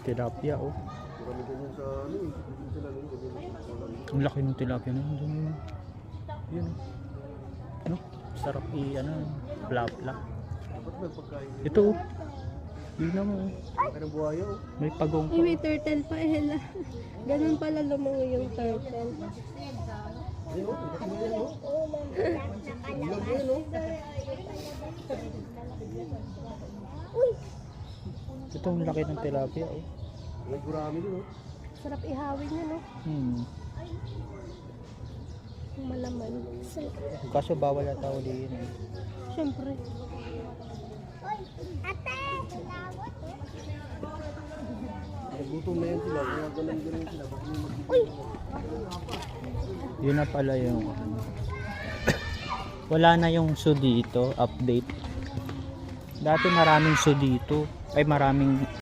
Tilapia, oh. Marami ganyan sa ano eh. Dito sila nung ganyan. Ang laki ng tilapia na yun. Yun. Ano? Sarap ano, pla-pla. Dapat may pagkain. Ito, oh. Tignan mo, oh. Laki ng buhaya oh. May pagong pa. Ay, may turtle pa, Ella. Ganun pala lumango yung turtle. Ayun oh. Ayun oh. Ilang yun oh. Ito ang laki ng tilapia, oh. May gurami dun oh. Sarap ihawin yun, no? Malaman. Kaso bawal na tao din, eh. Siyempre. Nagutom na yan sila. Kaya galang-galang sila. Baka may Yun na pala yung wala na yung zoo dito, update. Dati maraming zoo dito. Ay maraming